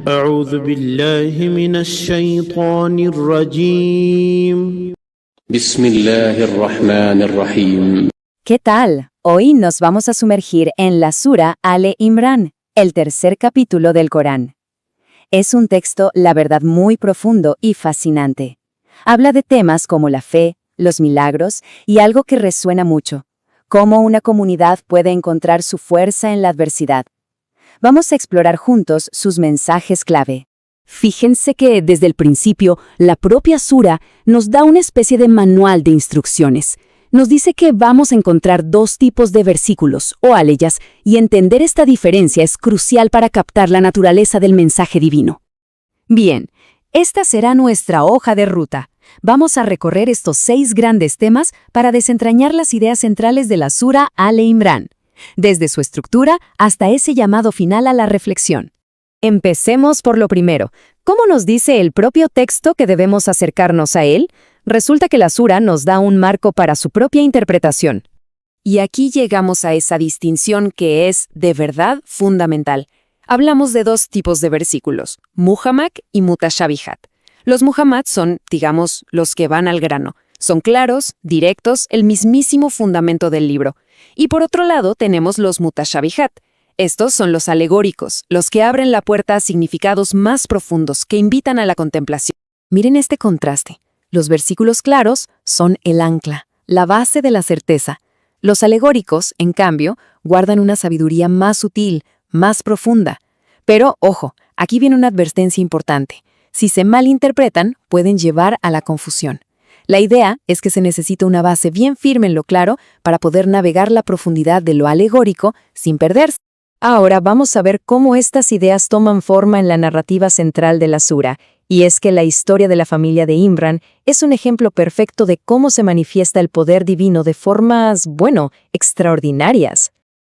أعوذ بالله من الشيطان الرجيم. بسم الله الرحمن الرحيم. ¿Qué tal? Hoy nos vamos a sumergir en la Sura Ale Imran, el tercer capítulo del Corán. Es un texto, la verdad, muy profundo y fascinante. Habla de temas como la fe, los milagros y algo que resuena mucho: cómo una comunidad puede encontrar su fuerza en la adversidad. Vamos a explorar juntos sus mensajes clave. Fíjense que desde el principio, la propia Sura nos da una especie de manual de instrucciones. Nos dice que vamos a encontrar dos tipos de versículos, o aleyas, y entender esta diferencia es crucial para captar la naturaleza del mensaje divino. Bien, esta será nuestra hoja de ruta. Vamos a recorrer estos 6 grandes temas para desentrañar las ideas centrales de la Sura Ale Imran, desde su estructura hasta ese llamado final a la reflexión. Empecemos por lo primero. ¿Cómo nos dice el propio texto que debemos acercarnos a él? Resulta que la Sura nos da un marco para su propia interpretación. Y aquí llegamos a esa distinción que es, de verdad, fundamental. Hablamos de 2 tipos de versículos, Muhammad y Mutashabihat. Los Muhammad son, digamos, los que van al grano. Son claros, directos, el mismísimo fundamento del libro. Y por otro lado tenemos los Mutashabihat. Estos son los alegóricos, los que abren la puerta a significados más profundos que invitan a la contemplación. Miren este contraste. Los versículos claros son el ancla, la base de la certeza. Los alegóricos, en cambio, guardan una sabiduría más sutil, más profunda. Pero, ojo, aquí viene una advertencia importante. Si se malinterpretan, pueden llevar a la confusión. La idea es que se necesita una base bien firme en lo claro para poder navegar la profundidad de lo alegórico sin perderse. Ahora vamos a ver cómo estas ideas toman forma en la narrativa central de la Sura, y es que la historia de la familia de Imran es un ejemplo perfecto de cómo se manifiesta el poder divino de formas, extraordinarias.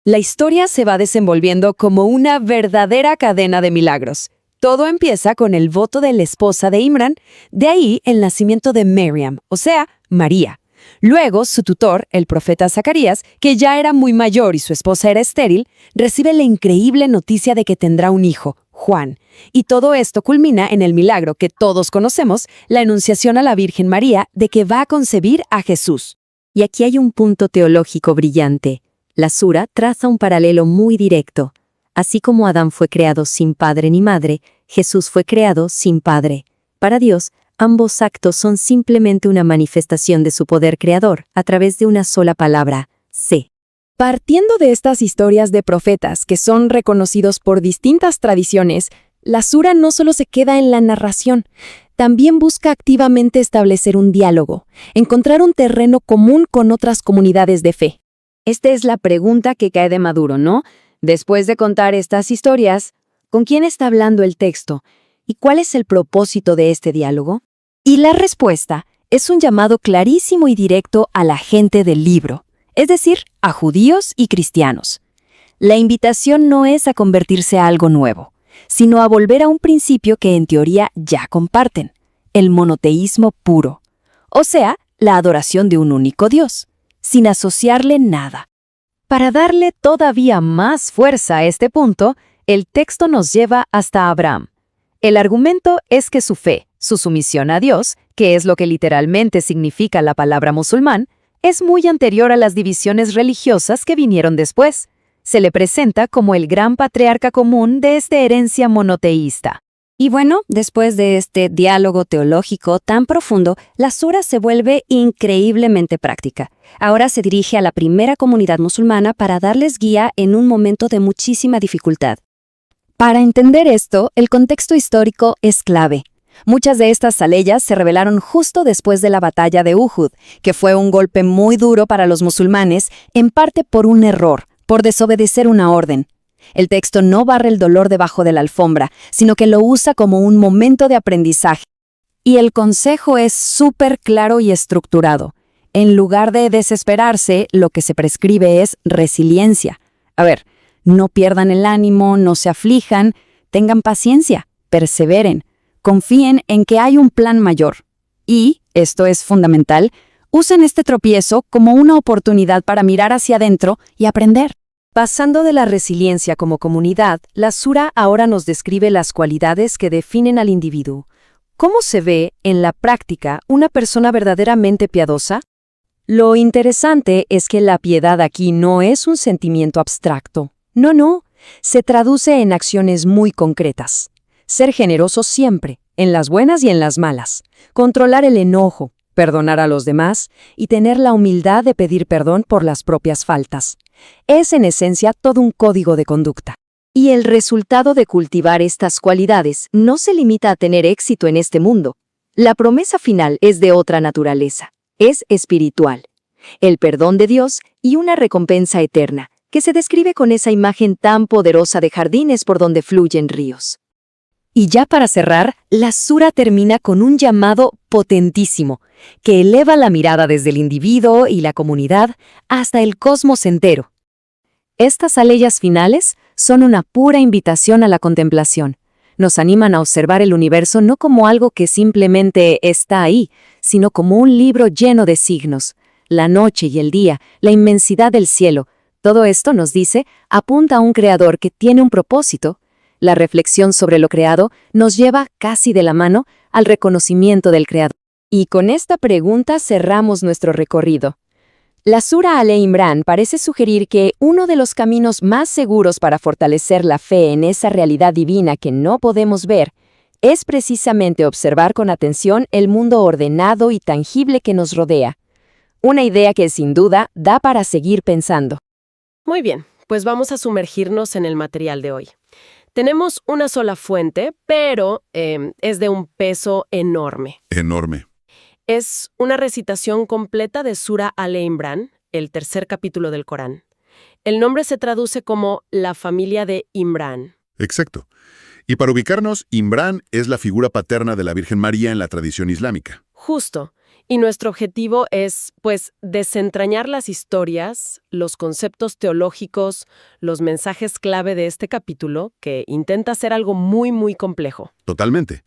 La historia se va desenvolviendo como una verdadera cadena de milagros. Todo empieza con el voto de la esposa de Imran, de ahí el nacimiento de Maryam, o sea, María. Luego, su tutor, el profeta Zacarías, que ya era muy mayor y su esposa era estéril, recibe la increíble noticia de que tendrá un hijo, Juan. Y todo esto culmina en el milagro que todos conocemos, la anunciación a la Virgen María de que va a concebir a Jesús. Y aquí hay un punto teológico brillante. La Sura traza un paralelo muy directo. Así como Adán fue creado sin padre ni madre, Jesús fue creado sin padre. Para Dios, ambos actos son simplemente una manifestación de su poder creador a través de una sola palabra, sé. Partiendo de estas historias de profetas que son reconocidos por distintas tradiciones, la Sura no solo se queda en la narración, también busca activamente establecer un diálogo, encontrar un terreno común con otras comunidades de fe. Esta es la pregunta que cae de maduro, ¿no? Después de contar estas historias, ¿con quién está hablando el texto? ¿Y cuál es el propósito de este diálogo? Y la respuesta es un llamado clarísimo y directo a la gente del libro, es decir, a judíos y cristianos. La invitación no es a convertirse a algo nuevo, sino a volver a un principio que en teoría ya comparten, el monoteísmo puro, o sea, la adoración de un único Dios, sin asociarle nada. Para darle todavía más fuerza a este punto, el texto nos lleva hasta Abraham. El argumento es que su fe, su sumisión a Dios, que es lo que literalmente significa la palabra musulmán, es muy anterior a las divisiones religiosas que vinieron después. Se le presenta como el gran patriarca común de esta herencia monoteísta. Y bueno, después de este diálogo teológico tan profundo, la Sura se vuelve increíblemente práctica. Ahora se dirige a la primera comunidad musulmana para darles guía en un momento de muchísima dificultad. Para entender esto, el contexto histórico es clave. Muchas de estas aleyas se revelaron justo después de la batalla de Uhud, que fue un golpe muy duro para los musulmanes, en parte por un error, por desobedecer una orden. El texto no barre el dolor debajo de la alfombra, sino que lo usa como un momento de aprendizaje. Y el consejo es súper claro y estructurado. En lugar de desesperarse, lo que se prescribe es resiliencia. No pierdan el ánimo, no se aflijan, tengan paciencia, perseveren, confíen en que hay un plan mayor. Y, esto es fundamental, usen este tropiezo como una oportunidad para mirar hacia adentro y aprender. Pasando de la resiliencia como comunidad, la Sura ahora nos describe las cualidades que definen al individuo. ¿Cómo se ve, en la práctica, una persona verdaderamente piadosa? Lo interesante es que la piedad aquí no es un sentimiento abstracto. No, se traduce en acciones muy concretas. Ser generoso siempre, en las buenas y en las malas. Controlar el enojo, perdonar a los demás y tener la humildad de pedir perdón por las propias faltas. Es en esencia todo un código de conducta. Y el resultado de cultivar estas cualidades no se limita a tener éxito en este mundo. La promesa final es de otra naturaleza. Es espiritual. El perdón de Dios y una recompensa eterna, que se describe con esa imagen tan poderosa de jardines por donde fluyen ríos. Y ya para cerrar, la Sura termina con un llamado potentísimo, que eleva la mirada desde el individuo y la comunidad hasta el cosmos entero. Estas aleyas finales son una pura invitación a la contemplación. Nos animan a observar el universo no como algo que simplemente está ahí, sino como un libro lleno de signos. La noche y el día, la inmensidad del cielo, todo esto, nos dice, apunta a un creador que tiene un propósito. La reflexión sobre lo creado nos lleva casi de la mano al reconocimiento del creador. Y con esta pregunta cerramos nuestro recorrido. La Sura Ale Imran parece sugerir que uno de los caminos más seguros para fortalecer la fe en esa realidad divina que no podemos ver es precisamente observar con atención el mundo ordenado y tangible que nos rodea. Una idea que sin duda da para seguir pensando. Muy bien, pues vamos a sumergirnos en el material de hoy. Tenemos una sola fuente, pero es de un peso enorme. Enorme. Es una recitación completa de Sura Ale Imran, el tercer capítulo del Corán. El nombre se traduce como la familia de Imran. Exacto. Y para ubicarnos, Imran es la figura paterna de la Virgen María en la tradición islámica. Justo. Y nuestro objetivo es, pues, desentrañar las historias, los conceptos teológicos, los mensajes clave de este capítulo, que intenta ser algo muy, muy complejo. Totalmente.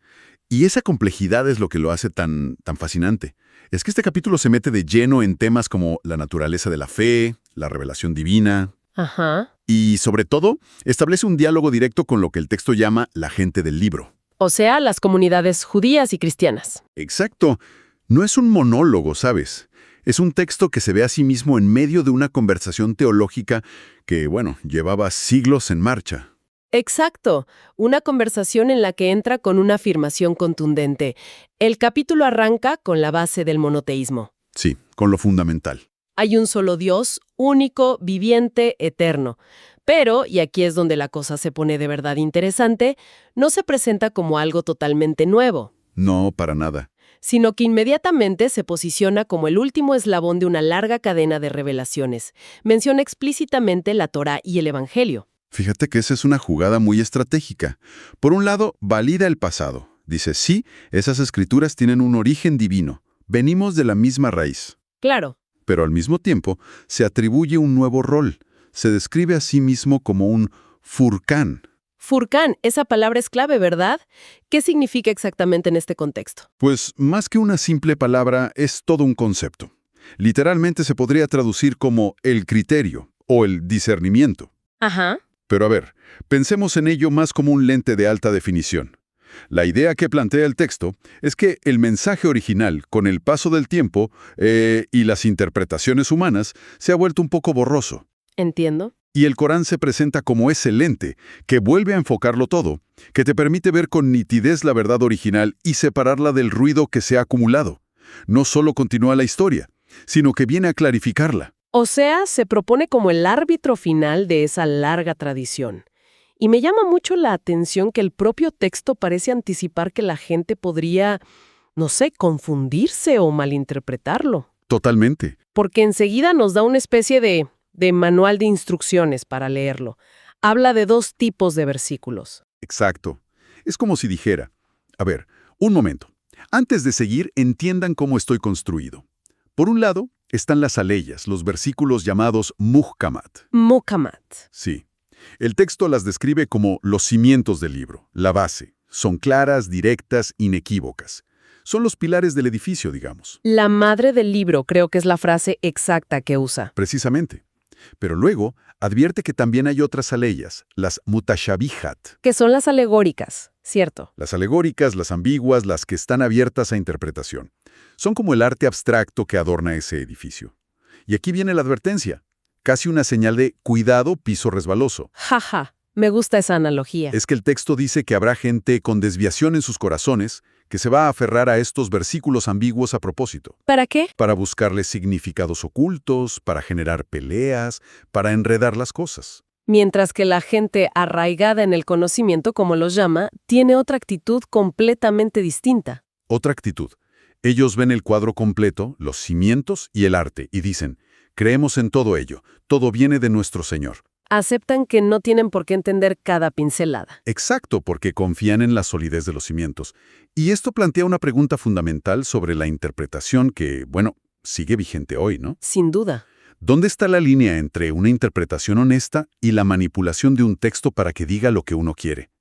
Y esa complejidad es lo que lo hace tan fascinante. Es que este capítulo se mete de lleno en temas como la naturaleza de la fe, la revelación divina. Ajá. Y, sobre todo, establece un diálogo directo con lo que el texto llama la gente del libro. O sea, las comunidades judías y cristianas. Exacto. No es un monólogo, ¿sabes? Es un texto que se ve a sí mismo en medio de una conversación teológica que, llevaba siglos en marcha. Exacto, una conversación en la que entra con una afirmación contundente. El capítulo arranca con la base del monoteísmo. Sí, con lo fundamental. Hay un solo Dios, único, viviente, eterno. Pero, y aquí es donde la cosa se pone de verdad interesante, no se presenta como algo totalmente nuevo. No, para nada. Sino que inmediatamente se posiciona como el último eslabón de una larga cadena de revelaciones. Menciona explícitamente la Torá y el Evangelio. Fíjate que esa es una jugada muy estratégica. Por un lado, valida el pasado. Dice, sí, esas escrituras tienen un origen divino. Venimos de la misma raíz. Claro. Pero al mismo tiempo, se atribuye un nuevo rol. Se describe a sí mismo como un furcán. Furcán, esa palabra es clave, ¿verdad? ¿Qué significa exactamente en este contexto? Pues más que una simple palabra, es todo un concepto. Literalmente se podría traducir como el criterio o el discernimiento. Ajá. Pero a ver, pensemos en ello más como un lente de alta definición. La idea que plantea el texto es que el mensaje original, con el paso del tiempo y las interpretaciones humanas, se ha vuelto un poco borroso. Entiendo. Y el Corán se presenta como ese lente que vuelve a enfocarlo todo, que te permite ver con nitidez la verdad original y separarla del ruido que se ha acumulado. No solo continúa la historia, sino que viene a clarificarla. O sea, se propone como el árbitro final de esa larga tradición. Y me llama mucho la atención que el propio texto parece anticipar que la gente podría, confundirse o malinterpretarlo. Totalmente. Porque enseguida nos da una especie de manual de instrucciones para leerlo. Habla de dos tipos de versículos. Exacto. Es como si dijera, a ver, un momento. Antes de seguir, entiendan cómo estoy construido. Por un lado, están las aleyas, los versículos llamados muhkamat. Muhkamat. Sí. El texto las describe como los cimientos del libro, la base. Son claras, directas, inequívocas. Son los pilares del edificio, digamos. La madre del libro creo que es la frase exacta que usa. Precisamente. Pero luego advierte que también hay otras aleyas, las mutashabihat, Que son las alegóricas, ¿cierto? las alegóricas, las ambiguas, las que están abiertas a interpretación. Son como el arte abstracto que adorna ese edificio. Y aquí viene la advertencia, casi una señal de cuidado, piso resbaloso. Jaja, me gusta esa analogía. Es que el texto dice que habrá gente con desviación en sus corazones que se va a aferrar a estos versículos ambiguos a propósito, ¿Para qué? para buscarles significados ocultos, para generar peleas, para enredar las cosas. Mientras que la gente arraigada en el conocimiento, como los llama, tiene otra actitud completamente distinta. Otra actitud. Ellos ven el cuadro completo, los cimientos y el arte, y dicen, creemos en todo ello, todo viene de nuestro Señor. Aceptan que no tienen por qué entender cada pincelada. Exacto, porque confían en la solidez de los cimientos. Y esto plantea una pregunta fundamental sobre la interpretación que, bueno, sigue vigente hoy, ¿no? Sin duda. ¿Dónde está la línea entre una interpretación honesta y la manipulación de un texto para que diga lo que uno quiere?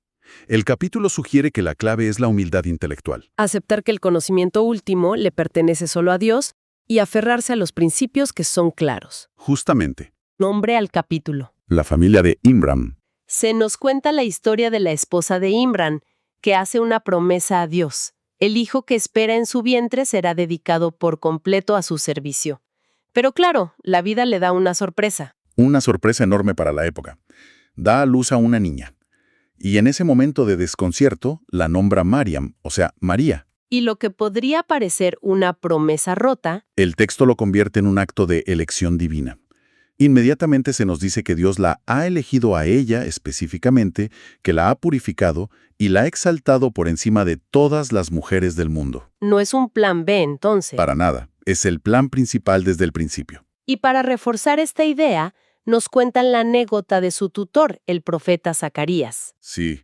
El capítulo sugiere que la clave es la humildad intelectual. Aceptar que el conocimiento último le pertenece solo a Dios y aferrarse a los principios que son claros. Justamente, Nombre al capítulo. la familia de Imram. Se nos cuenta la historia de la esposa de Imran, que hace una promesa a Dios. El hijo que espera en su vientre será dedicado por completo a su servicio. Pero claro, la vida le da una sorpresa. Una sorpresa enorme para la época. Da a luz a una niña. Y en ese momento de desconcierto, la nombra Mariam, o sea, María. Y lo que podría parecer una promesa rota, El texto lo convierte en un acto de elección divina. Inmediatamente se nos dice que Dios la ha elegido a ella específicamente, que la ha purificado y la ha exaltado por encima de todas las mujeres del mundo. no es un plan B entonces. Para nada. Es el plan principal desde el principio. Y para reforzar esta idea, nos cuentan la anécdota de su tutor, el profeta Zacarías. Sí,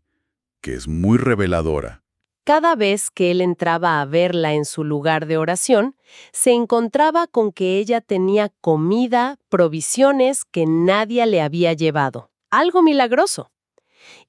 que es muy reveladora. Cada vez que él entraba a verla en su lugar de oración, se encontraba con que ella tenía comida, provisiones que nadie le había llevado. Algo milagroso.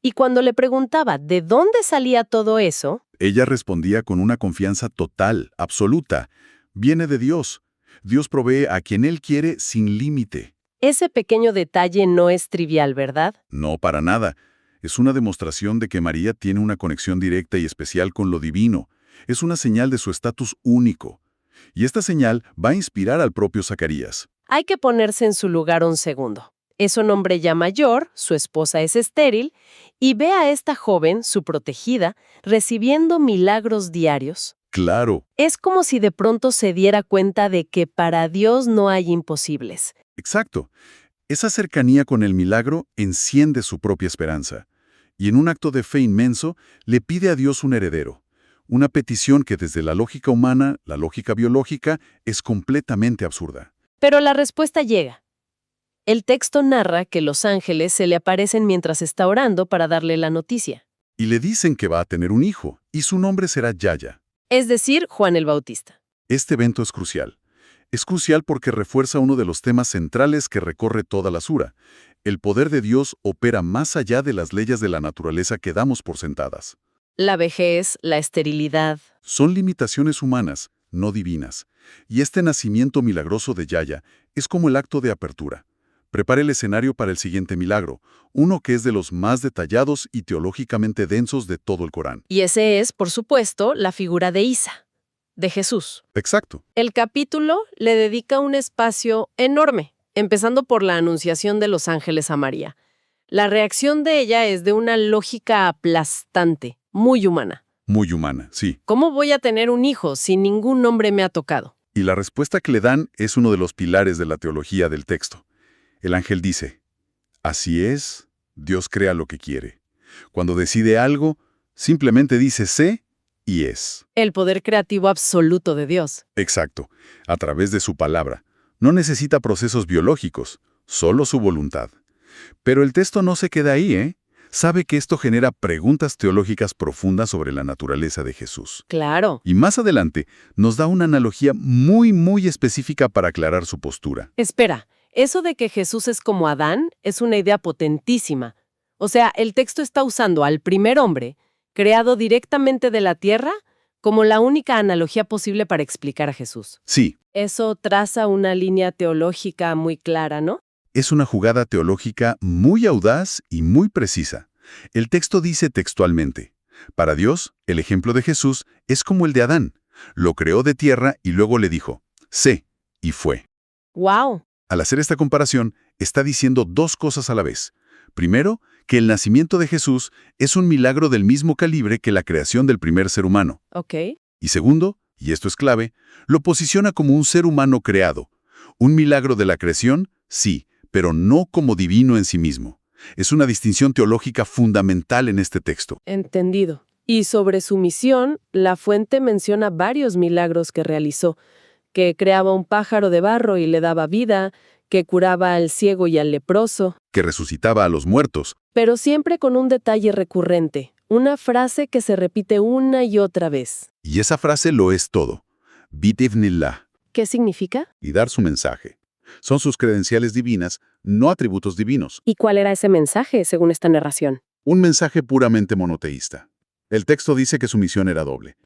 Y cuando le preguntaba de dónde salía todo eso, Ella respondía con una confianza total, absoluta. Viene de Dios. Dios provee a quien Él quiere sin límite. ese pequeño detalle no es trivial, ¿verdad? No, para nada. Es una demostración de que María tiene una conexión directa y especial con lo divino. Es una señal de su estatus único. Y esta señal va a inspirar al propio Zacarías. Hay que ponerse en su lugar un segundo. Es un hombre ya mayor, su esposa es estéril, y ve a esta joven, su protegida, recibiendo milagros diarios. Claro, Es como si de pronto se diera cuenta de que para Dios no hay imposibles. exacto. Esa cercanía con el milagro enciende su propia esperanza. Y en un acto de fe inmenso, le pide a Dios un heredero. Una petición que desde la lógica humana, la lógica biológica, es completamente absurda. Pero la respuesta llega. El texto narra que los ángeles se le aparecen mientras está orando para darle la noticia. Y le dicen que va a tener un hijo, y su nombre será Yaya. Es decir, Juan el Bautista. Este evento es crucial. Es crucial porque refuerza uno de los temas centrales que recorre toda la sura. El poder de Dios opera más allá de las leyes de la naturaleza que damos por sentadas. La vejez, la esterilidad. Son limitaciones humanas, no divinas. Y este nacimiento milagroso de Yaya es como el acto de apertura. Prepara el escenario para el siguiente milagro, uno que es de los más detallados y teológicamente densos de todo el Corán. Y ese es, por supuesto, la figura de Isa, de Jesús. Exacto. El capítulo le dedica un espacio enorme, empezando por la anunciación de los ángeles a María. La reacción de ella es de una lógica aplastante, muy humana. Muy humana, sí. ¿Cómo voy a tener un hijo si ningún hombre me ha tocado? Y la respuesta que le dan es uno de los pilares de la teología del texto. El ángel dice, así es, Dios crea lo que quiere. Cuando decide algo, simplemente dice sé y es. El poder creativo absoluto de Dios. Exacto, a través de su palabra. No necesita procesos biológicos, solo su voluntad. Pero el texto no se queda ahí, ¿eh? Sabe que esto genera preguntas teológicas profundas sobre la naturaleza de Jesús. Claro. Y más adelante nos da una analogía muy específica para aclarar su postura. Espera, eso de que Jesús es como Adán es una idea potentísima. O sea, el texto está usando al primer hombre, creado directamente de la tierra, como la única analogía posible para explicar a Jesús. Sí, Eso traza una línea teológica muy clara, ¿no? Es una jugada teológica muy audaz y muy precisa. El texto dice textualmente: para Dios, el ejemplo de Jesús es como el de Adán. Lo creó de tierra y luego le dijo, sé, y fue. ¡Wow! Al hacer esta comparación, está diciendo dos cosas a la vez. Primero, que el nacimiento de Jesús es un milagro del mismo calibre que la creación del primer ser humano. Ok. Y segundo, y esto es clave, lo posiciona como un ser humano creado. Un milagro de la creación, sí, pero no como divino en sí mismo. Es una distinción teológica fundamental en este texto. Entendido. Y sobre su misión, la fuente menciona varios milagros que realizó, que creaba un pájaro de barro y le daba vida, que curaba al ciego y al leproso, Que resucitaba a los muertos. pero siempre con un detalle recurrente, una frase que se repite una y otra vez. Y esa frase lo es todo. Bitevnillah. ¿Qué significa? Y dar su mensaje. Son sus credenciales divinas, no atributos divinos. ¿Y cuál era ese mensaje, según esta narración? Un mensaje puramente monoteísta. El texto dice que su misión era doble.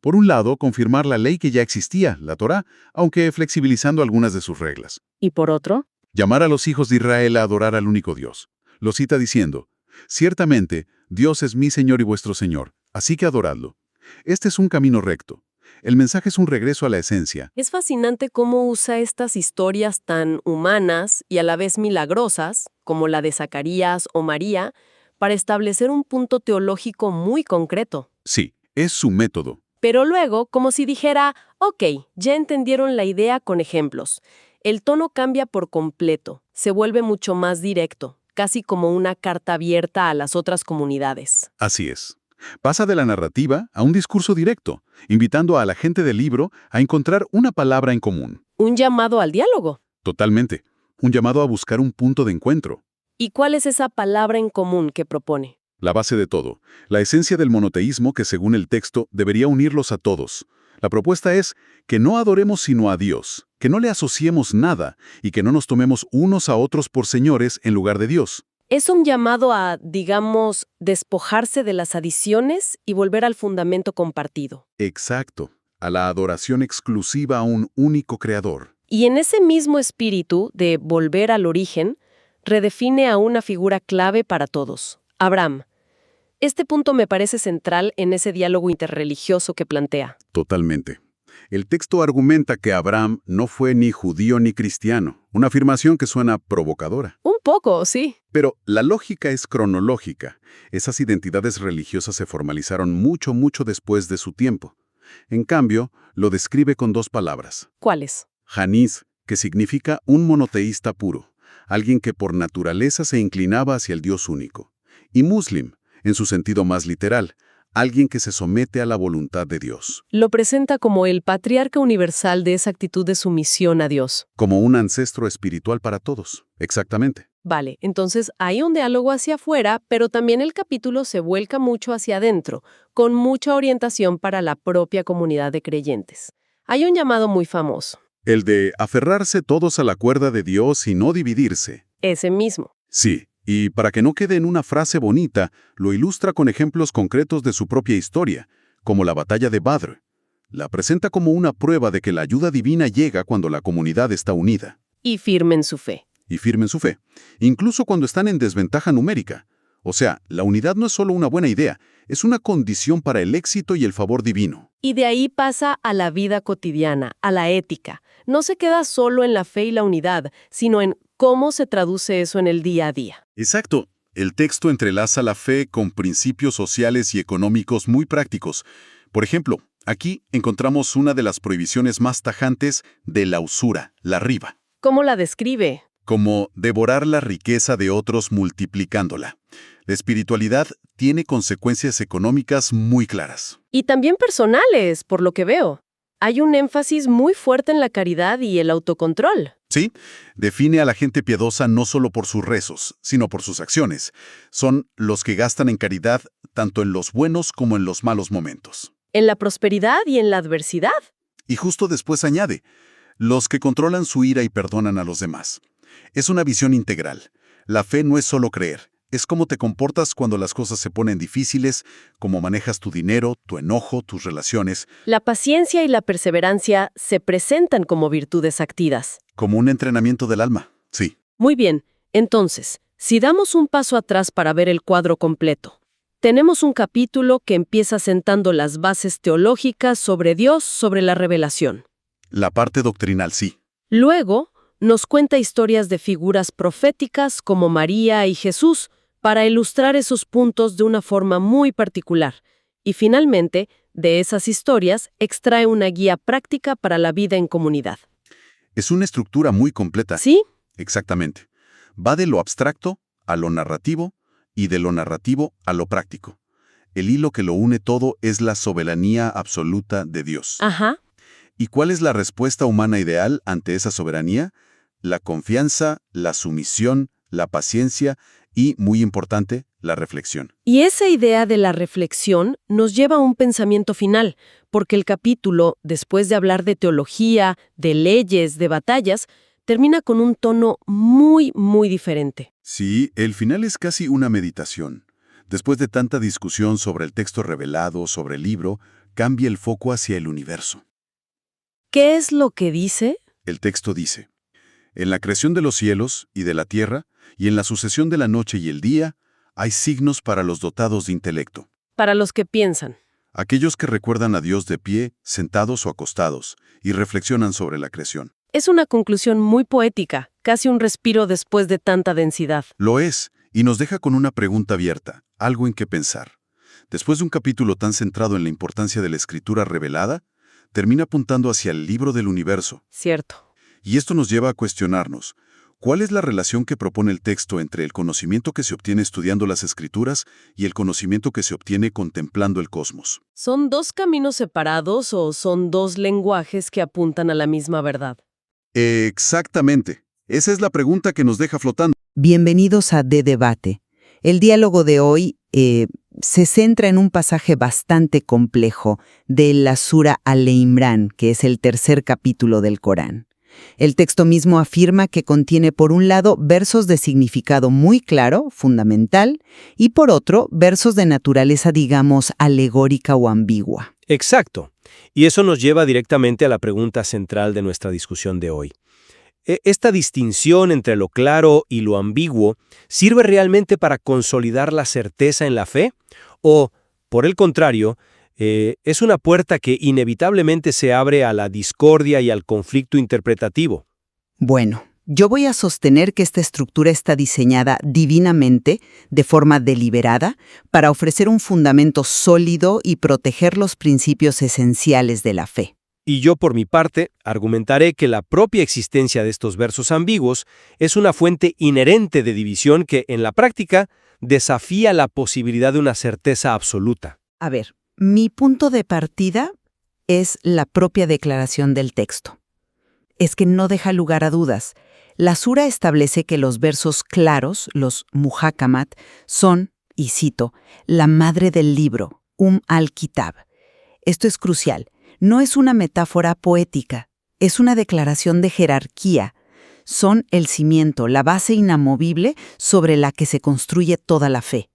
Por un lado, confirmar la ley que ya existía, la Torá, aunque flexibilizando algunas de sus reglas. ¿Y por otro? Llamar a los hijos de Israel a adorar al único Dios. Lo cita diciendo, ciertamente, Dios es mi Señor y vuestro Señor, así que adoradlo. Este es un camino recto. El mensaje es un regreso a la esencia. Es fascinante cómo usa estas historias tan humanas y a la vez milagrosas, como la de Zacarías o María, para establecer un punto teológico muy concreto. Sí, es su método. Pero luego, como si dijera, ok, ya entendieron la idea con ejemplos. El tono cambia por completo, se vuelve mucho más directo, casi como una carta abierta a las otras comunidades. Así es. Pasa de la narrativa a un discurso directo, invitando a la gente del libro a encontrar una palabra en común. Un llamado al diálogo. Totalmente. Un llamado a buscar un punto de encuentro. ¿Y cuál es esa palabra en común que propone? La base de todo. La esencia del monoteísmo que, según el texto, debería unirlos a todos. La propuesta es que no adoremos sino a Dios, que no le asociemos nada y que no nos tomemos unos a otros por señores en lugar de Dios. Es un llamado a, digamos, despojarse de las adiciones y volver al fundamento compartido. Exacto. A la adoración exclusiva a un único creador. Y en ese mismo espíritu de volver al origen, redefine a una figura clave para todos, Abraham. Este punto me parece central en ese diálogo interreligioso que plantea. Totalmente. El texto argumenta que Abraham no fue ni judío ni cristiano, una afirmación que suena provocadora. Un poco, sí. Pero la lógica es cronológica. Esas identidades religiosas se formalizaron mucho después de su tiempo. En cambio, lo describe con dos palabras. ¿Cuáles? Haniz, que significa un monoteísta puro, alguien que por naturaleza se inclinaba hacia el Dios único. Y Muslim, en su sentido más literal, alguien que se somete a la voluntad de Dios. Lo presenta como el patriarca universal de esa actitud de sumisión a Dios. Como un ancestro espiritual para todos. Exactamente. Vale, entonces hay un diálogo hacia afuera, pero también el capítulo se vuelca mucho hacia adentro, con mucha orientación para la propia comunidad de creyentes. Hay un llamado muy famoso. El de aferrarse todos a la cuerda de Dios y no dividirse. Ese mismo. Sí, y para que no quede en una frase bonita, lo ilustra con ejemplos concretos de su propia historia, como la batalla de Badr. La presenta como una prueba de que la ayuda divina llega cuando la comunidad está unida. Y firme en su fe. Y firme en su fe, incluso cuando están en desventaja numérica. O sea, la unidad no es solo una buena idea, es una condición para el éxito y el favor divino. Y de ahí pasa a la vida cotidiana, a la ética. No se queda solo en la fe y la unidad, sino en cómo se traduce eso en el día a día. Exacto. El texto entrelaza la fe con principios sociales y económicos muy prácticos. Por ejemplo, aquí encontramos una de las prohibiciones más tajantes de la usura, la riba. ¿Cómo la describe? Como devorar la riqueza de otros multiplicándola. La espiritualidad tiene consecuencias económicas muy claras. Y también personales, por lo que veo. Hay un énfasis muy fuerte en la caridad y el autocontrol. Sí, define a la gente piadosa no solo por sus rezos, sino por sus acciones. Son los que gastan en caridad tanto en los buenos como en los malos momentos. En la prosperidad y en la adversidad. Y justo después añade, los que controlan su ira y perdonan a los demás. Es una visión integral. La fe no es solo creer, es cómo te comportas cuando las cosas se ponen difíciles, cómo manejas tu dinero, tu enojo, tus relaciones. La paciencia y la perseverancia se presentan como virtudes activas. Como un entrenamiento del alma, sí. Muy bien, entonces, si damos un paso atrás para ver el cuadro completo, tenemos un capítulo que empieza sentando las bases teológicas sobre Dios, sobre la revelación. La parte doctrinal, sí. Luego, nos cuenta historias de figuras proféticas como María y Jesús para ilustrar esos puntos de una forma muy particular. Y finalmente, de esas historias, extrae una guía práctica para la vida en comunidad. Es una estructura muy completa. ¿Sí? Exactamente. Va de lo abstracto a lo narrativo y de lo narrativo a lo práctico. El hilo que lo une todo es la soberanía absoluta de Dios. Ajá. ¿Y cuál es la respuesta humana ideal ante esa soberanía? La confianza, la sumisión, la paciencia y, muy importante, la reflexión. Y esa idea de la reflexión nos lleva a un pensamiento final, porque el capítulo, después de hablar de teología, de leyes, de batallas, termina con un tono muy, muy diferente. Sí, el final es casi una meditación. Después de tanta discusión sobre el texto revelado, sobre el libro, cambia el foco hacia el universo. ¿Qué es lo que dice? El texto dice: en la creación de los cielos y de la tierra, y en la sucesión de la noche y el día, hay signos para los dotados de intelecto. Para los que piensan. Aquellos que recuerdan a Dios de pie, sentados o acostados, y reflexionan sobre la creación. Es una conclusión muy poética, casi un respiro después de tanta densidad. Lo es, y nos deja con una pregunta abierta, algo en que pensar. Después de un capítulo tan centrado en la importancia de la escritura revelada, termina apuntando hacia el libro del universo. Cierto. Y esto nos lleva a cuestionarnos, ¿cuál es la relación que propone el texto entre el conocimiento que se obtiene estudiando las Escrituras y el conocimiento que se obtiene contemplando el cosmos? ¿Son dos caminos separados o son dos lenguajes que apuntan a la misma verdad? Exactamente. Esa es la pregunta que nos deja flotando. Bienvenidos a De Debate. El diálogo de hoy se centra en un pasaje bastante complejo de la Sura Al-Imran, que es el tercer capítulo del Corán. El texto mismo afirma que contiene, por un lado, versos de significado muy claro, fundamental, y por otro, versos de naturaleza, digamos, alegórica o ambigua. Exacto. Y eso nos lleva directamente a la pregunta central de nuestra discusión de hoy. ¿Esta distinción entre lo claro y lo ambiguo sirve realmente para consolidar la certeza en la fe? ¿O, por el contrario, es una puerta que inevitablemente se abre a la discordia y al conflicto interpretativo? Bueno, yo voy a sostener que esta estructura está diseñada divinamente, de forma deliberada, para ofrecer un fundamento sólido y proteger los principios esenciales de la fe. Y yo, por mi parte, argumentaré que la propia existencia de estos versos ambiguos es una fuente inherente de división que, en la práctica, desafía la posibilidad de una certeza absoluta. A ver, mi punto de partida es la propia declaración del texto. Es que no deja lugar a dudas. La sura establece que los versos claros, los muhakamat, son, y cito, la madre del libro, al-Kitab. Esto es crucial. No es una metáfora poética, es una declaración de jerarquía. Son el cimiento, la base inamovible sobre la que se construye toda la fe.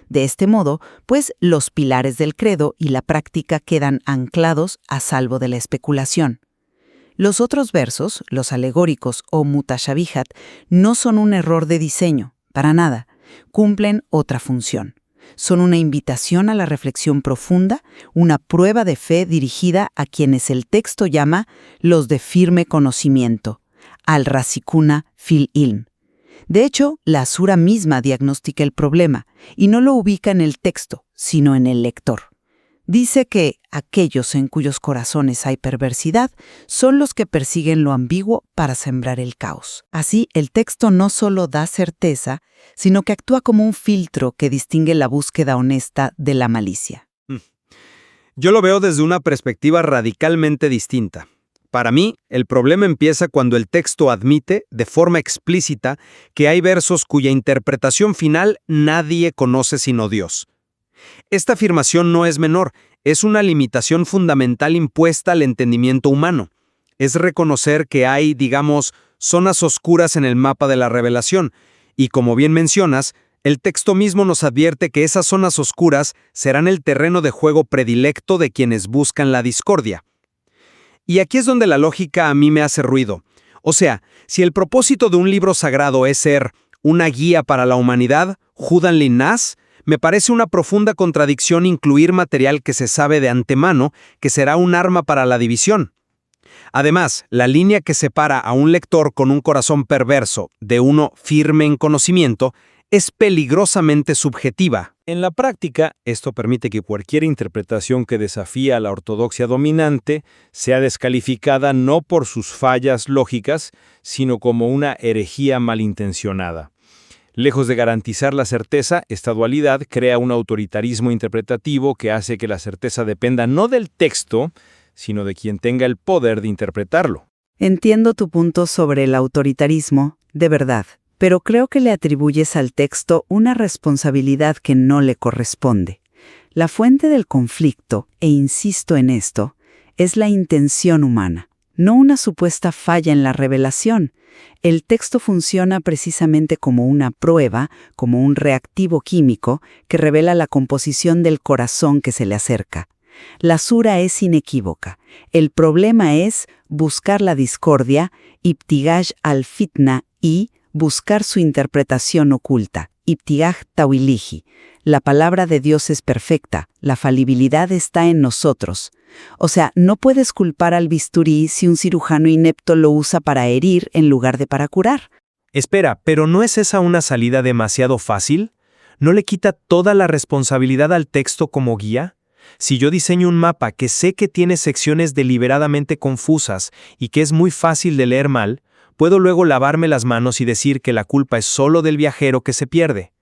De este modo, pues, los pilares del credo y la práctica quedan anclados a salvo de la especulación. Los otros versos, los alegóricos o mutashabihat, no son un error de diseño, para nada. Cumplen otra función. Son una invitación a la reflexión profunda, una prueba de fe dirigida a quienes el texto llama los de firme conocimiento, al-rasikuna fil ilm. De hecho, la sura misma diagnostica el problema y no lo ubica en el texto, sino en el lector. Dice que aquellos en cuyos corazones hay perversidad son los que persiguen lo ambiguo para sembrar el caos. Así, el texto no solo da certeza, sino que actúa como un filtro que distingue la búsqueda honesta de la malicia. Yo lo veo desde una perspectiva radicalmente distinta. Para mí, el problema empieza cuando el texto admite, de forma explícita, que hay versos cuya interpretación final nadie conoce sino Dios. Esta afirmación no es menor, es una limitación fundamental impuesta al entendimiento humano. Es reconocer que hay, digamos, zonas oscuras en el mapa de la revelación, y como bien mencionas, el texto mismo nos advierte que esas zonas oscuras serán el terreno de juego predilecto de quienes buscan la discordia. Y aquí es donde la lógica a mí me hace ruido. O sea, si el propósito de un libro sagrado es ser una guía para la humanidad, Hudan Linnas, me parece una profunda contradicción incluir material que se sabe de antemano que será un arma para la división. Además, la línea que separa a un lector con un corazón perverso de uno firme en conocimiento es peligrosamente subjetiva. En la práctica, esto permite que cualquier interpretación que desafía a la ortodoxia dominante sea descalificada no por sus fallas lógicas, sino como una herejía malintencionada. Lejos de garantizar la certeza, esta dualidad crea un autoritarismo interpretativo que hace que la certeza dependa no del texto, sino de quien tenga el poder de interpretarlo. Entiendo tu punto sobre el autoritarismo, de verdad, pero creo que le atribuyes al texto una responsabilidad que no le corresponde. La fuente del conflicto, e insisto en esto, es la intención humana, no una supuesta falla en la revelación. El texto funciona precisamente como una prueba, como un reactivo químico que revela la composición del corazón que se le acerca. La sura es inequívoca. El problema es buscar la discordia, ibtigash al-fitna, y buscar su interpretación oculta, ibtigaj tawiliji. La palabra de Dios es perfecta, la falibilidad está en nosotros. O sea, no puedes culpar al bisturí si un cirujano inepto lo usa para herir en lugar de para curar. Espera, ¿pero no es esa una salida demasiado fácil? ¿No le quita toda la responsabilidad al texto como guía? Si yo diseño un mapa que sé que tiene secciones deliberadamente confusas y que es muy fácil de leer mal, puedo luego lavarme las manos y decir que la culpa es solo del viajero que se pierde.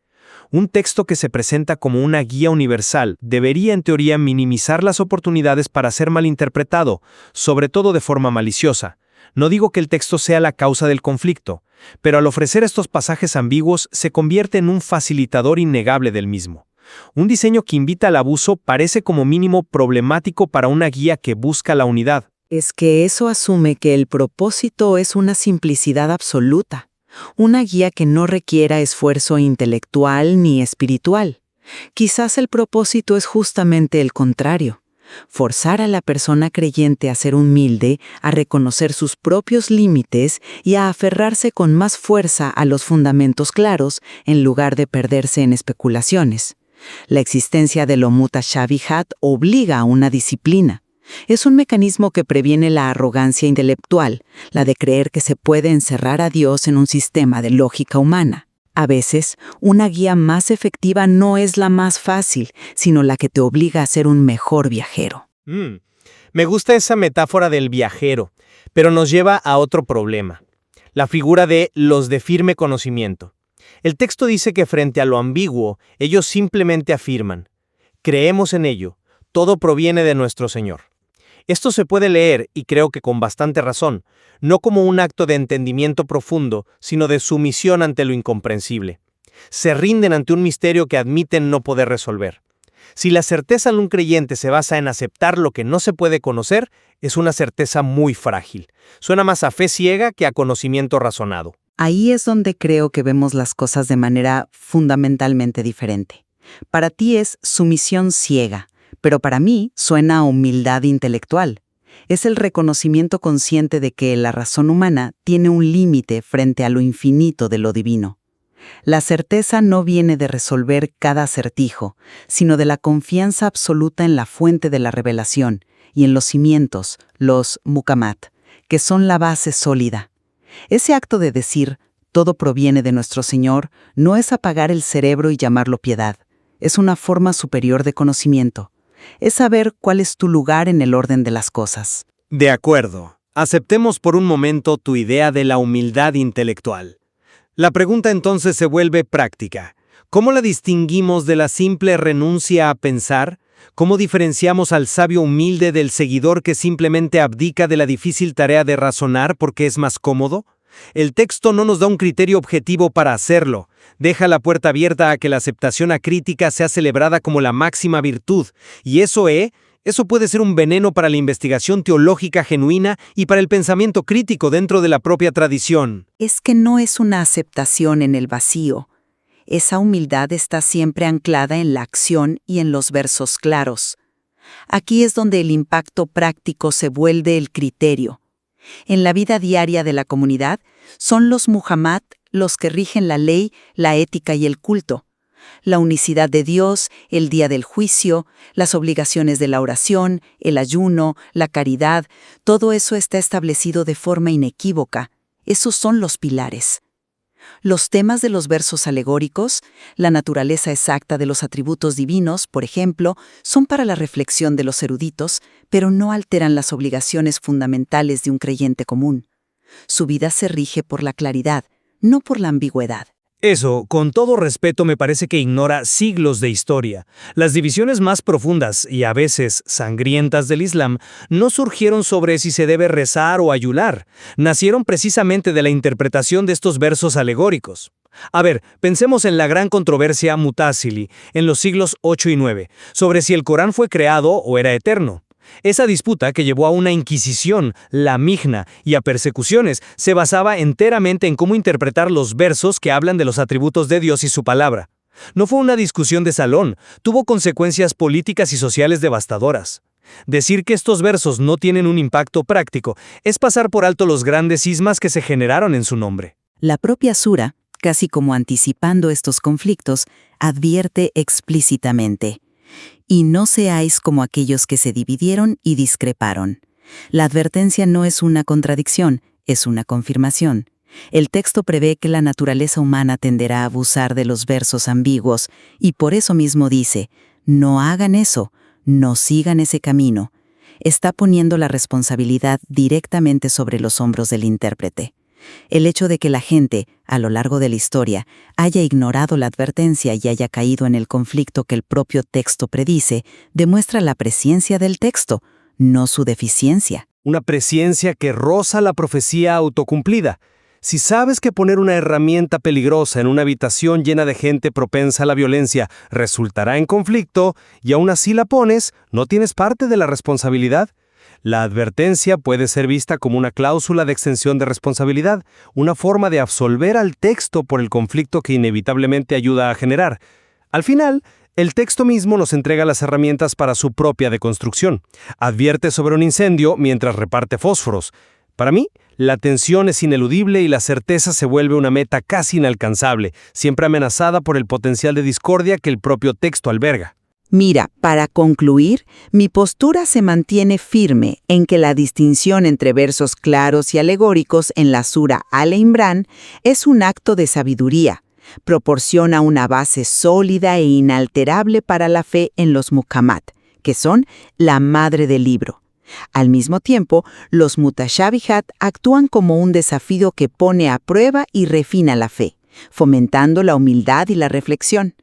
Un texto que se presenta como una guía universal debería en teoría minimizar las oportunidades para ser malinterpretado, sobre todo de forma maliciosa. No digo que el texto sea la causa del conflicto, pero al ofrecer estos pasajes ambiguos se convierte en un facilitador innegable del mismo. Un diseño que invita al abuso parece como mínimo problemático para una guía que busca la unidad. Es que eso asume que el propósito es una simplicidad absoluta, una guía que no requiera esfuerzo intelectual ni espiritual. Quizás el propósito es justamente el contrario, forzar a la persona creyente a ser humilde, a reconocer sus propios límites y a aferrarse con más fuerza a los fundamentos claros en lugar de perderse en especulaciones. La existencia de lo mutashabihat obliga a una disciplina. Es un mecanismo que previene la arrogancia intelectual, la de creer que se puede encerrar a Dios en un sistema de lógica humana. A veces, una guía más efectiva no es la más fácil, sino la que te obliga a ser un mejor viajero. Me gusta esa metáfora del viajero, pero nos lleva a otro problema, la figura de los de firme conocimiento. El texto dice que frente a lo ambiguo, ellos simplemente afirman: creemos en ello, todo proviene de nuestro Señor. Esto se puede leer, y creo que con bastante razón, no como un acto de entendimiento profundo, sino de sumisión ante lo incomprensible. Se rinden ante un misterio que admiten no poder resolver. Si la certeza en un creyente se basa en aceptar lo que no se puede conocer, es una certeza muy frágil. Suena más a fe ciega que a conocimiento razonado. Ahí es donde creo que vemos las cosas de manera fundamentalmente diferente. Para ti es sumisión ciega, pero para mí suena a humildad intelectual. Es el reconocimiento consciente de que la razón humana tiene un límite frente a lo infinito de lo divino. La certeza no viene de resolver cada acertijo, sino de la confianza absoluta en la fuente de la revelación y en los cimientos, los mukamat, que son la base sólida. Ese acto de decir, todo proviene de nuestro Señor, no es apagar el cerebro y llamarlo piedad. Es una forma superior de conocimiento. Es saber cuál es tu lugar en el orden de las cosas. De acuerdo. Aceptemos por un momento tu idea de la humildad intelectual. La pregunta entonces se vuelve práctica. ¿Cómo la distinguimos de la simple renuncia a pensar? ¿Cómo diferenciamos al sabio humilde del seguidor que simplemente abdica de la difícil tarea de razonar porque es más cómodo? El texto no nos da un criterio objetivo para hacerlo. Deja la puerta abierta a que la aceptación acrítica sea celebrada como la máxima virtud. Y eso puede ser un veneno para la investigación teológica genuina y para el pensamiento crítico dentro de la propia tradición. Es que no es una aceptación en el vacío. Esa humildad está siempre anclada en la acción y en los versos claros. Aquí es donde el impacto práctico se vuelve el criterio. En la vida diaria de la comunidad, son los Muhammad los que rigen la ley, la ética y el culto. La unicidad de Dios, el día del juicio, las obligaciones de la oración, el ayuno, la caridad, todo eso está establecido de forma inequívoca. Esos son los pilares. Los temas de los versos alegóricos, la naturaleza exacta de los atributos divinos, por ejemplo, son para la reflexión de los eruditos, pero no alteran las obligaciones fundamentales de un creyente común. Su vida se rige por la claridad, no por la ambigüedad. Eso, con todo respeto, me parece que ignora siglos de historia. Las divisiones más profundas y a veces sangrientas del Islam no surgieron sobre si se debe rezar o ayunar. Nacieron precisamente de la interpretación de estos versos alegóricos. A ver, pensemos en la gran controversia Mutasili en los siglos 8 y 9, sobre si el Corán fue creado o era eterno. Esa disputa, que llevó a una inquisición, la mihna, y a persecuciones, se basaba enteramente en cómo interpretar los versos que hablan de los atributos de Dios y su palabra. No fue una discusión de salón, tuvo consecuencias políticas y sociales devastadoras. Decir que estos versos no tienen un impacto práctico es pasar por alto los grandes cismas que se generaron en su nombre. La propia sura, casi como anticipando estos conflictos, advierte explícitamente: y no seáis como aquellos que se dividieron y discreparon. La advertencia no es una contradicción, es una confirmación. El texto prevé que la naturaleza humana tenderá a abusar de los versos ambiguos, y por eso mismo dice: no hagan eso, no sigan ese camino. Está poniendo la responsabilidad directamente sobre los hombros del intérprete. El hecho de que la gente, a lo largo de la historia, haya ignorado la advertencia y haya caído en el conflicto que el propio texto predice, demuestra la presciencia del texto, no su deficiencia. Una presciencia que roza la profecía autocumplida. Si sabes que poner una herramienta peligrosa en una habitación llena de gente propensa a la violencia resultará en conflicto, y aún así la pones, ¿no tienes parte de la responsabilidad? La advertencia puede ser vista como una cláusula de extensión de responsabilidad, una forma de absolver al texto por el conflicto que inevitablemente ayuda a generar. Al final, el texto mismo nos entrega las herramientas para su propia deconstrucción. Advierte sobre un incendio mientras reparte fósforos. Para mí, la tensión es ineludible y la certeza se vuelve una meta casi inalcanzable, siempre amenazada por el potencial de discordia que el propio texto alberga. Mira, para concluir, mi postura se mantiene firme en que la distinción entre versos claros y alegóricos en la sura Al-Imran es un acto de sabiduría. Proporciona una base sólida e inalterable para la fe en los Muhammad, que son la madre del libro. Al mismo tiempo, los Mutashabihat actúan como un desafío que pone a prueba y refina la fe, fomentando la humildad y la reflexión.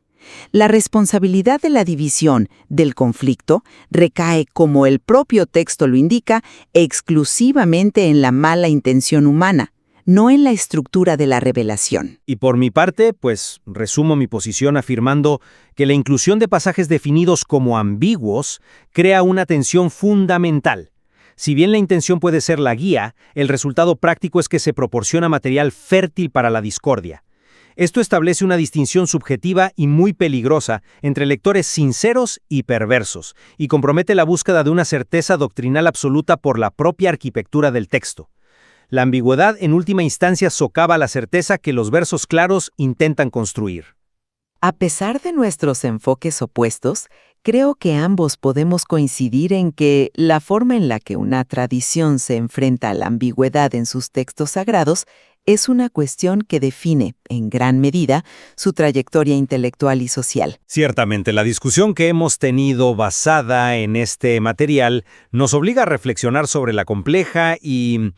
La responsabilidad de la división, del conflicto, recae, como el propio texto lo indica, exclusivamente en la mala intención humana, no en la estructura de la revelación. Y por mi parte, pues resumo mi posición afirmando que la inclusión de pasajes definidos como ambiguos crea una tensión fundamental. Si bien la intención puede ser la guía, el resultado práctico es que se proporciona material fértil para la discordia. Esto establece una distinción subjetiva y muy peligrosa entre lectores sinceros y perversos, y compromete la búsqueda de una certeza doctrinal absoluta por la propia arquitectura del texto. La ambigüedad en última instancia socava la certeza que los versos claros intentan construir. A pesar de nuestros enfoques opuestos, creo que ambos podemos coincidir en que la forma en la que una tradición se enfrenta a la ambigüedad en sus textos sagrados es una cuestión que define, en gran medida, su trayectoria intelectual y social. Ciertamente, la discusión que hemos tenido basada en este material nos obliga a reflexionar sobre la compleja y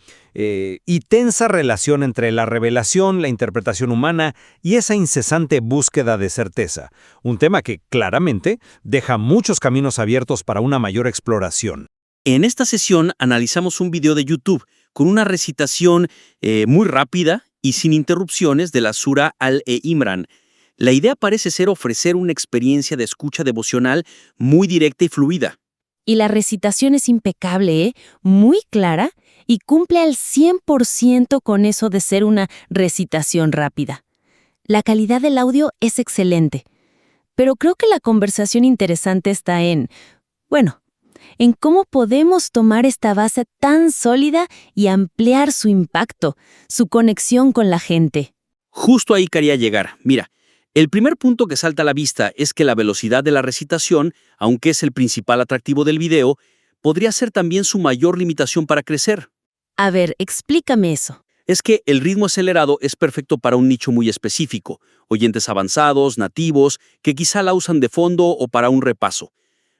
tensa relación entre la revelación, la interpretación humana y esa incesante búsqueda de certeza. Un tema que, claramente, deja muchos caminos abiertos para una mayor exploración. En esta sesión analizamos un video de YouTube con una recitación muy rápida y sin interrupciones de la sura Al-Imran. La idea parece ser ofrecer una experiencia de escucha devocional muy directa y fluida. Y la recitación es impecable, muy clara, y cumple al 100% con eso de ser una recitación rápida. La calidad del audio es excelente, pero creo que la conversación interesante está en, en cómo podemos tomar esta base tan sólida y ampliar su impacto, su conexión con la gente. Justo ahí quería llegar. Mira, el primer punto que salta a la vista es que la velocidad de la recitación, aunque es el principal atractivo del video, podría ser también su mayor limitación para crecer. A ver, explícame eso. Es que el ritmo acelerado es perfecto para un nicho muy específico, oyentes avanzados, nativos, que quizá la usan de fondo o para un repaso.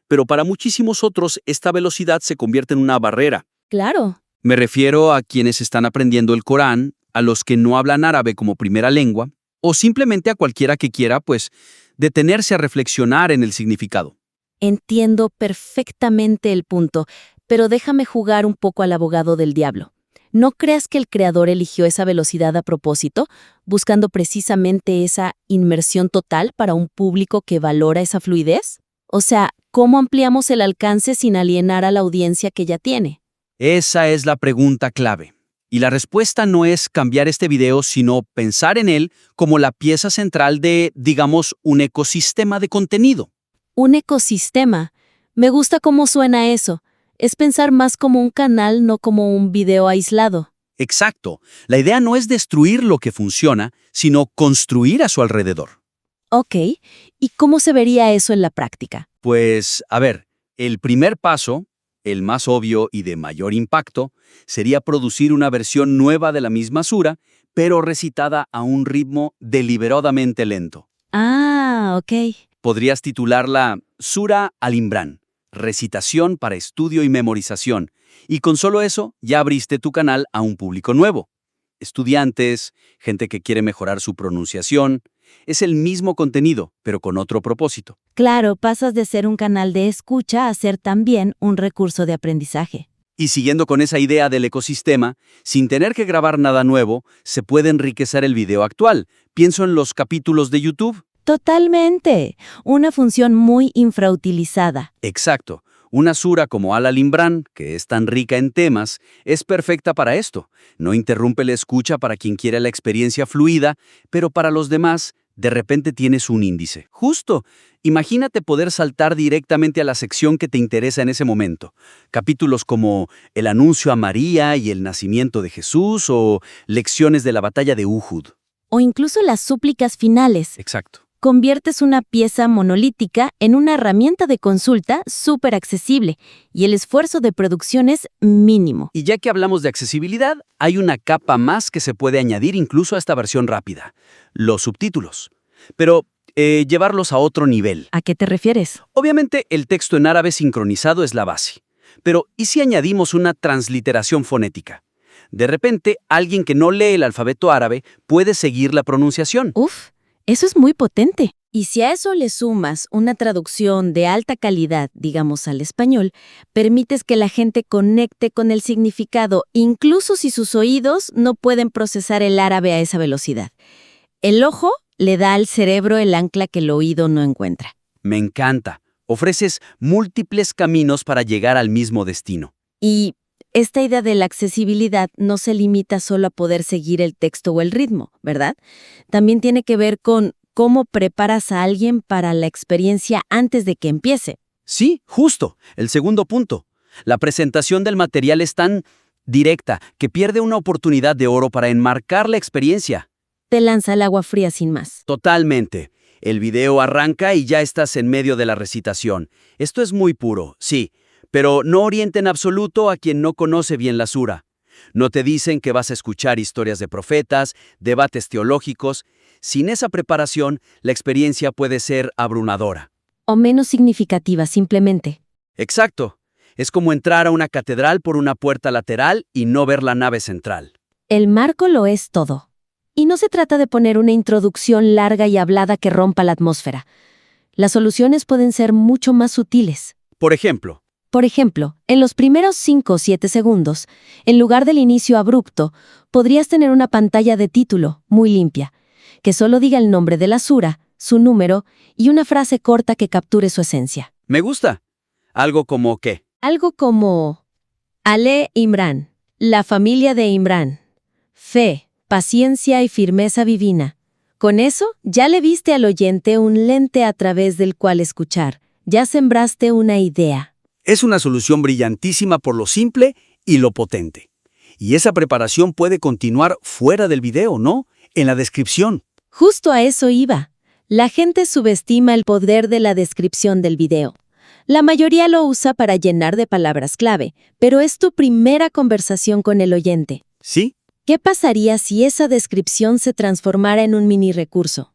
Pero para muchísimos otros, esta velocidad se convierte en una barrera. Claro. Me refiero a quienes están aprendiendo el Corán, a los que no hablan árabe como primera lengua, o simplemente a cualquiera que quiera, pues, detenerse a reflexionar en el significado. Entiendo perfectamente el punto, pero déjame jugar un poco al abogado del diablo. ¿No creas que el creador eligió esa velocidad a propósito, buscando precisamente esa inmersión total para un público que valora esa fluidez? O sea, ¿cómo ampliamos el alcance sin alienar a la audiencia que ya tiene? Esa es la pregunta clave. Y la respuesta no es cambiar este video, sino pensar en él como la pieza central de, digamos, un ecosistema de contenido. Un ecosistema. Me gusta cómo suena eso. Es pensar más como un canal, no como un video aislado. Exacto. La idea no es destruir lo que funciona, sino construir a su alrededor. Ok, ¿y cómo se vería eso en la práctica? Pues, a ver, el primer paso, el más obvio y de mayor impacto, sería producir una versión nueva de la misma sura, pero recitada a un ritmo deliberadamente lento. Ah, ok. Podrías titularla Sura al-Imran, recitación para estudio y memorización, y con solo eso ya abriste tu canal a un público nuevo. Estudiantes, gente que quiere mejorar su pronunciación. Es el mismo contenido, pero con otro propósito. Claro, pasas de ser un canal de escucha a ser también un recurso de aprendizaje. Y siguiendo con esa idea del ecosistema, sin tener que grabar nada nuevo, se puede enriquecer el video actual. Pienso en los capítulos de YouTube. Totalmente. Una función muy infrautilizada. Exacto. Una sura como Al-Imran, que es tan rica en temas, es perfecta para esto. No interrumpe la escucha para quien quiera la experiencia fluida, pero para los demás, de repente tienes un índice. Justo. Imagínate poder saltar directamente a la sección que te interesa en ese momento. Capítulos como El anuncio a María y el nacimiento de Jesús o lecciones de la batalla de Uhud. O incluso las súplicas finales. Exacto. Conviertes una pieza monolítica en una herramienta de consulta súper accesible y el esfuerzo de producción es mínimo. Y ya que hablamos de accesibilidad, hay una capa más que se puede añadir incluso a esta versión rápida: los subtítulos. Pero llevarlos a otro nivel. ¿A qué te refieres? Obviamente el texto en árabe sincronizado es la base. Pero ¿y si añadimos una transliteración fonética? De repente, alguien que no lee el alfabeto árabe puede seguir la pronunciación. Uf. Eso es muy potente. Y si a eso le sumas una traducción de alta calidad, digamos al español, permites que la gente conecte con el significado, incluso si sus oídos no pueden procesar el árabe a esa velocidad. El ojo le da al cerebro el ancla que el oído no encuentra. Me encanta. Ofreces múltiples caminos para llegar al mismo destino. Y esta idea de la accesibilidad no se limita solo a poder seguir el texto o el ritmo, ¿verdad? También tiene que ver con cómo preparas a alguien para la experiencia antes de que empiece. Sí, justo. El segundo punto. La presentación del material es tan directa que pierde una oportunidad de oro para enmarcar la experiencia. Te lanza el agua fría sin más. Totalmente. El video arranca y ya estás en medio de la recitación. Esto es muy puro, sí. Pero no orienta en absoluto a quien no conoce bien la sura. No te dicen que vas a escuchar historias de profetas, debates teológicos. Sin esa preparación, la experiencia puede ser abrumadora. O menos significativa, simplemente. Exacto. Es como entrar a una catedral por una puerta lateral y no ver la nave central. El marco lo es todo. Y no se trata de poner una introducción larga y hablada que rompa la atmósfera. Las soluciones pueden ser mucho más sutiles. Por ejemplo, en los primeros 5 o 7 segundos, en lugar del inicio abrupto, podrías tener una pantalla de título muy limpia, que solo diga el nombre de la sura, su número y una frase corta que capture su esencia. me gusta. Algo como ¿qué? Algo como Al-Imran, la familia de Imran, fe, paciencia y firmeza divina. Con eso, ya le diste al oyente un lente a través del cual escuchar. Ya sembraste una idea. Es una solución brillantísima por lo simple y lo potente. Y esa preparación puede continuar fuera del video, ¿no? En la descripción. Justo a eso iba. La gente subestima el poder de la descripción del video. La mayoría lo usa para llenar de palabras clave, pero es tu primera conversación con el oyente. ¿Sí? ¿Qué pasaría si esa descripción se transformara en un mini recurso?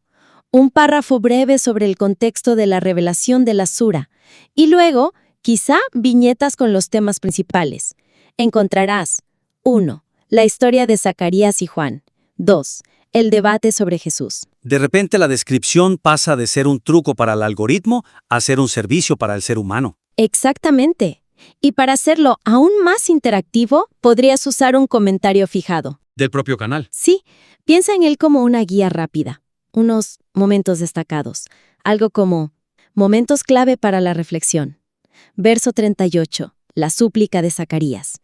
Un párrafo breve sobre el contexto de la revelación de la sura. Y luego, quizá, viñetas con los temas principales. Encontrarás 1. La historia de Zacarías y Juan. 2. El debate sobre Jesús. De repente la descripción pasa de ser un truco para el algoritmo a ser un servicio para el ser humano. Exactamente. Y para hacerlo aún más interactivo, podrías usar un comentario fijado. Del propio canal. Sí, piensa en él como una guía rápida. Unos momentos destacados. Algo como momentos clave para la reflexión. Verso 38. La súplica de Zacarías.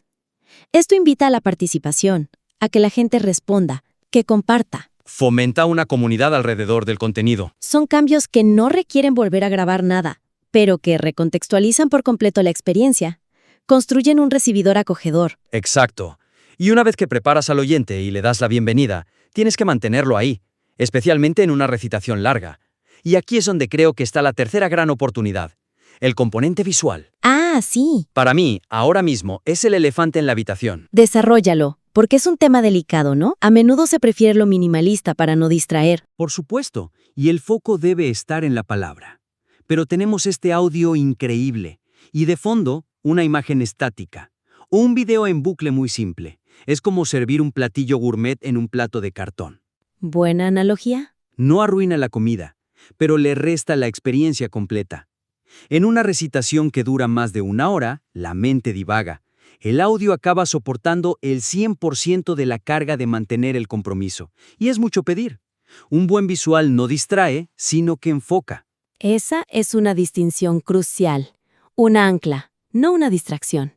Esto invita a la participación, a que la gente responda, que comparta. Fomenta una comunidad alrededor del contenido. Son cambios que no requieren volver a grabar nada, pero que recontextualizan por completo la experiencia. Construyen un recibidor acogedor. Exacto. Y una vez que preparas al oyente y le das la bienvenida, tienes que mantenerlo ahí, especialmente en una recitación larga. Y aquí es donde creo que está la tercera gran oportunidad, el componente visual. Ah, sí. Para mí, ahora mismo, es el elefante en la habitación. Desarróllalo, porque es un tema delicado, ¿no? A menudo se prefiere lo minimalista para no distraer. Por supuesto, y el foco debe estar en la palabra. Pero tenemos este audio increíble, y de fondo, una imagen estática, o un video en bucle muy simple. Es como servir un platillo gourmet en un plato de cartón. ¿Buena analogía? No arruina la comida, pero le resta la experiencia completa. En una recitación que dura más de 1 hora, la mente divaga. El audio acaba soportando el 100% de la carga de mantener el compromiso. Y es mucho pedir. Un buen visual no distrae, sino que enfoca. Esa es una distinción crucial. Una ancla, no una distracción.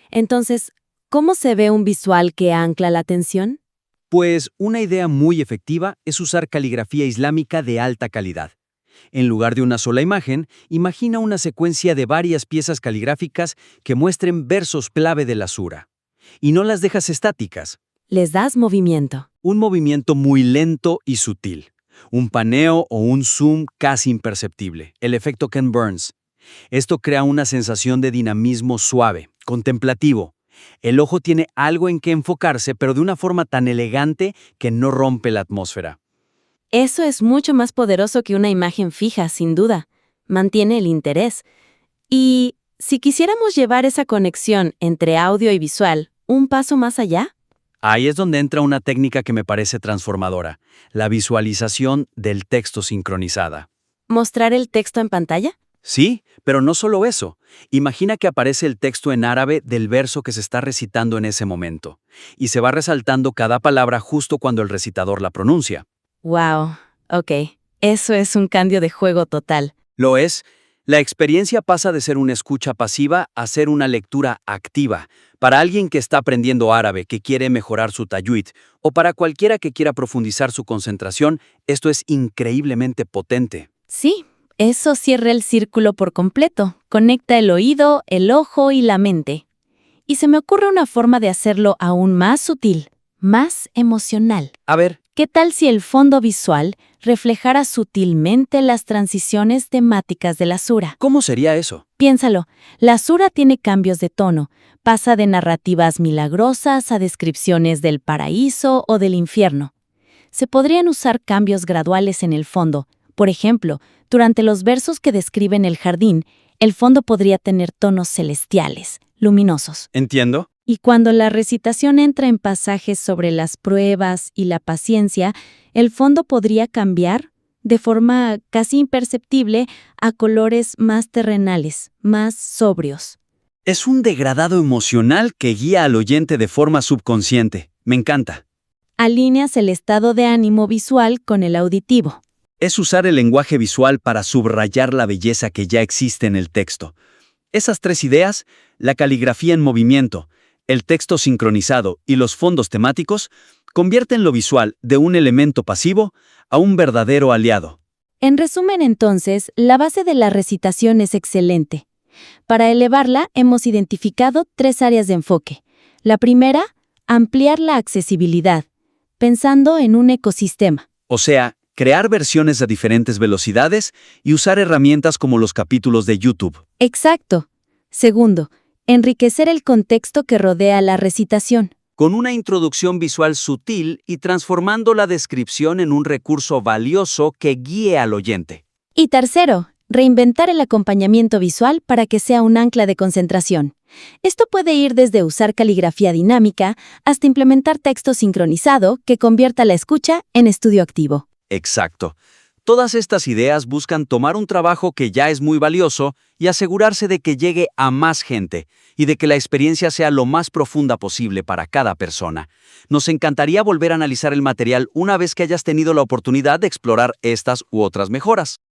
Entonces, ¿cómo se ve un visual que ancla la atención? Pues una idea muy efectiva es usar caligrafía islámica de alta calidad. En lugar de una sola imagen, imagina una secuencia de varias piezas caligráficas que muestren versos clave de la sura. Y no las dejas estáticas. Les das movimiento. Un movimiento muy lento y sutil. Un paneo o un zoom casi imperceptible. El efecto Ken Burns. Esto crea una sensación de dinamismo suave, contemplativo. El ojo tiene algo en que enfocarse, pero de una forma tan elegante que no rompe la atmósfera. Eso es mucho más poderoso que una imagen fija, sin duda. Mantiene el interés. Y si quisiéramos llevar esa conexión entre audio y visual un paso más allá. Ahí es donde entra una técnica que me parece transformadora, la visualización del texto sincronizada. ¿Mostrar el texto en pantalla? Sí, pero no solo eso. Imagina que aparece el texto en árabe del verso que se está recitando en ese momento, y se va resaltando cada palabra justo cuando el recitador la pronuncia. Wow, ok. Eso es un cambio de juego total. Lo es. La experiencia pasa de ser una escucha pasiva a ser una lectura activa. Para alguien que está aprendiendo árabe, que quiere mejorar su tajwid, o para cualquiera que quiera profundizar su concentración, esto es increíblemente potente. Sí, eso cierra el círculo por completo. Conecta el oído, el ojo y la mente. Y se me ocurre una forma de hacerlo aún más sutil, más emocional. A ver. ¿Qué tal si el fondo visual reflejara sutilmente las transiciones temáticas de la sura? ¿Cómo sería eso? Piénsalo, la sura tiene cambios de tono, pasa de narrativas milagrosas a descripciones del paraíso o del infierno. Se podrían usar cambios graduales en el fondo. Por ejemplo, durante los versos que describen el jardín, el fondo podría tener tonos celestiales, luminosos. Entiendo. Y cuando la recitación entra en pasajes sobre las pruebas y la paciencia, el fondo podría cambiar de forma casi imperceptible a colores más terrenales, más sobrios. Es un degradado emocional que guía al oyente de forma subconsciente. Me encanta. Alineas el estado de ánimo visual con el auditivo. Es usar el lenguaje visual para subrayar la belleza que ya existe en el texto. Esas 3 ideas, la caligrafía en movimiento, el texto sincronizado y los fondos temáticos, convierten lo visual de un elemento pasivo a un verdadero aliado. En resumen, entonces, la base de la recitación es excelente. Para elevarla, hemos identificado 3 áreas de enfoque. La primera, ampliar la accesibilidad, pensando en un ecosistema. O sea, crear versiones a diferentes velocidades y usar herramientas como los capítulos de YouTube. Exacto. Segundo, enriquecer el contexto que rodea la recitación. Con una introducción visual sutil y transformando la descripción en un recurso valioso que guíe al oyente. Y tercero, reinventar el acompañamiento visual para que sea un ancla de concentración. Esto puede ir desde usar caligrafía dinámica hasta implementar texto sincronizado que convierta la escucha en estudio activo. Exacto. Todas estas ideas buscan tomar un trabajo que ya es muy valioso y asegurarse de que llegue a más gente y de que la experiencia sea lo más profunda posible para cada persona. Nos encantaría volver a analizar el material una vez que hayas tenido la oportunidad de explorar estas u otras mejoras.